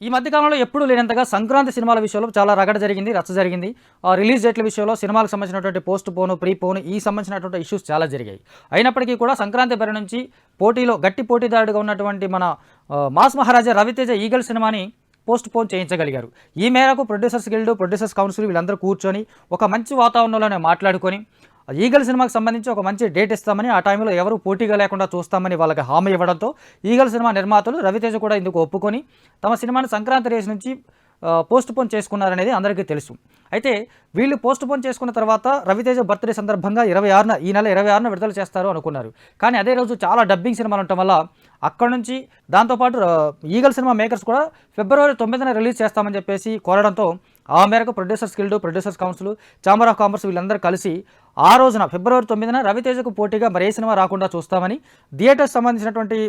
ఈ మధ్య కాలంలో ఎప్పుడూ లేనంతగా సంక్రాంతి సినిమాల విషయంలో చాలా రగడ జరిగింది, రచ్చ జరిగింది. రిలీజ్ డేట్ల విషయంలో సినిమాలకు సంబంధించినటువంటి పోస్ట్ పోను, ప్రీ పోను ఈ సంబంధించినటువంటి ఇష్యూస్ చాలా జరిగాయి. అయినప్పటికీ కూడా సంక్రాంతి బరి నుంచి పోటీలో గట్టి పోటీదారుడుగా ఉన్నటువంటి మన మాస్ మహారాజా రవితేజ ఈగల్ సినిమాని పోస్ట్ పోన్ చేయించగలిగారు. ఈ మేరకు ప్రొడ్యూసర్స్ గిల్డ్, ప్రొడ్యూసర్స్ కౌన్సిల్ వీళ్ళందరూ కూర్చొని ఒక మంచి వాతావరణంలోనే మాట్లాడుకొని ఈగల్ సినిమాకి సంబంధించి ఒక మంచి డేట్ ఇస్తామని, ఆ టైంలో ఎవరు పోటీగా లేకుండా చూస్తామని వాళ్ళకి హామీ ఇవ్వడంతో ఈగల్ సినిమా నిర్మాతలు రవితేజ కూడా ఇందుకు ఒప్పుకొని తమ సినిమాని సంక్రాంతి రేస్ నుంచి పోస్ట్ పోన్ చేసుకున్నారనేది అందరికీ తెలుసు. అయితే వీళ్ళు పోస్ట్ పోన్ చేసుకున్న తర్వాత రవితేజ బర్త్డే సందర్భంగా ఈ నెల 26న విడుదల చేస్తారు అనుకున్నారు. కానీ అదే రోజు చాలా డబ్బింగ్ సినిమాలు ఉండటం వల్ల అక్కడ నుంచి దాంతోపాటు ఈగల్ సినిమా మేకర్స్ కూడా ఫిబ్రవరి 9న రిలీజ్ చేస్తామని చెప్పేసి కోరడంతో ఆ మేరకు producers guild, producers council, chamber of commerce వీళ్ళందరూ కలిసి ఆ రోజున ఫిబ్రవరి 9న రవితేజకు పోటీగా మరే సినిమా రాకుండా చూస్తామని, థియేటర్స్ సంబంధించినటువంటి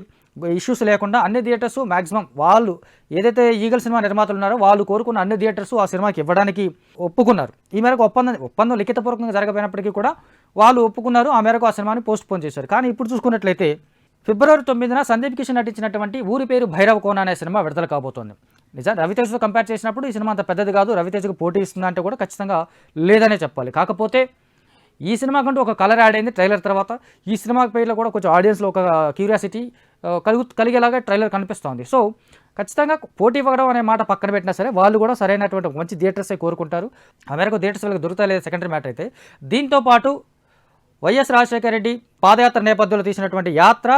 ఇష్యూస్ లేకుండా అన్ని థియేటర్స్ మ్యాక్సిమం వాళ్ళు ఏదైతే ఈగల్ సినిమా నిర్మాతలు ఉన్నారో వాళ్ళు కోరుకున్న అన్ని థియేటర్స్ ఆ సినిమాకి ఇవ్వడానికి ఒప్పుకున్నారు. ఈ మేరకు ఒప్పందం లిఖితపూర్వకంగా జరగకపోయినప్పటికీ కూడా వాళ్ళు ఒప్పుకున్నారు. ఆ మేరకు ఆ సినిమాని పోస్ట్ పోన్ చేశారు. కానీ ఇప్పుడు చూసుకున్నట్లయితే ఫిబ్రవరి 9న సందీప్ కిషన్ నటించినటువంటి ఊరి పేరు భైరవ కోన అనే సినిమా విడుదల కాబోతోంది. నిజం రవితేజతో కంపేర్ చేసినప్పుడు ఈ సినిమా అంత పెద్దది కాదు, రవితేజకు పోటీ ఇస్తుందంటే కూడా ఖచ్చితంగా లేదనే చెప్పాలి. కాకపోతే ఈ సినిమా కంటూ ఒక కలర్ యాడ్ అయింది ట్రైలర్ తర్వాత. ఈ సినిమా పేర్లో కూడా కొంచెం ఆడియన్స్లో ఒక క్యూరియాసిటీ కలిగేలాగా ట్రైలర్ కనిపిస్తోంది. సో ఖచ్చితంగా పోటీ ఇవ్వడం అనే మాట పక్కన పెట్టినా సరే వాళ్ళు కూడా సరైనటువంటి మంచి థియేటర్సే కోరుకుంటారు. ఆ మేరకు థియేటర్స్ వాళ్ళకి దొరుకుతా లేదు సెకండరీ మ్యాటర్ అయితే. దీంతోపాటు వైఎస్ రాజశేఖర రెడ్డి పాదయాత్ర నేపథ్యంలో తీసినటువంటి యాత్ర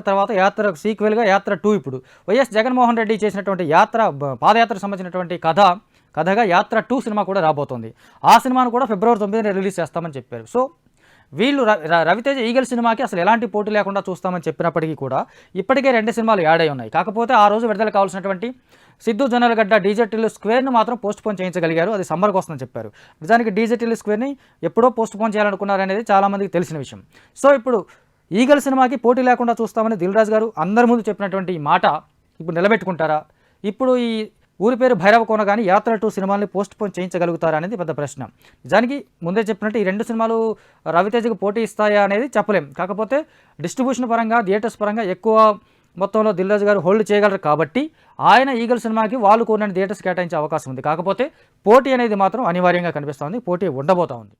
తర్వాత యాత్ర సీక్వెల్గా యాత్ర 2 ఇప్పుడు వైఎస్ జగన్మోహన్ రెడ్డి చేసినటువంటి పాదయాత్రకు సంబంధించినటువంటి కథగా యాత్ర 2 సినిమా కూడా రాబోతోంది. ఆ సినిమాను కూడా ఫిబ్రవరి 9న రిలీజ్ చేస్తామని చెప్పారు. సో వీళ్ళు రవితేజ ఈగల్ సినిమాకి అసలు ఎలాంటి పోటీ లేకుండా చూస్తామని చెప్పినప్పటికీ కూడా ఇప్పటికే 2 సినిమాలు యాడ్ అయి ఉన్నాయి. కాకపోతే ఆ రోజు విడుదల కావాల్సినటువంటి సిద్ధు జొన్నలగడ్డ డీజే టిల్లు స్క్వేర్ను మాత్రం పోస్ట్ పోన్ చేయించగలిగారు. అది సమ్మర్కి వస్తుందని చెప్పారు. నిజానికి డీజే టిల్లు స్క్వేర్ని ఎప్పుడో పోస్ట్ పోన్ చేయాలనుకున్నారు అనేది చాలామందికి తెలిసిన విషయం. సో ఇప్పుడు ఈగల్ సినిమాకి పోటీ లేకుండా చూస్తామని దిల్ రాజు గారు అందరి ముందు చెప్పినటువంటి ఈ మాట ఇప్పుడు నిలబెట్టుకుంటారా? ఇప్పుడు ఈ ఊరి పేరు భైరవ కోన కానీ యాత్ర 2 సినిమాల్ని పోస్ట్ పోన్ చేయించగలుగుతారా అనేది పెద్ద ప్రశ్న. నిజానికి ముందే చెప్పినట్టు ఈ 2 సినిమాలు రవితేజకు పోటీ ఇస్తాయా అనేది చెప్పలేం. కాకపోతే డిస్ట్రిబ్యూషన్ పరంగా, థియేటర్స్ పరంగా ఎక్కువ మొత్తంలో దిల్ రాజు గారు హోల్డ్ చేయగలరు కాబట్టి ఆయన ఈగల్ సినిమాకి వాళ్ళు కోరిన థియేటర్స్ కేటాయించే అవకాశం ఉంది. కాకపోతే పోటీ అనేది మాత్రం అనివార్యంగా కనిపిస్తోంది. పోటీ ఉండబోతా ఉంది.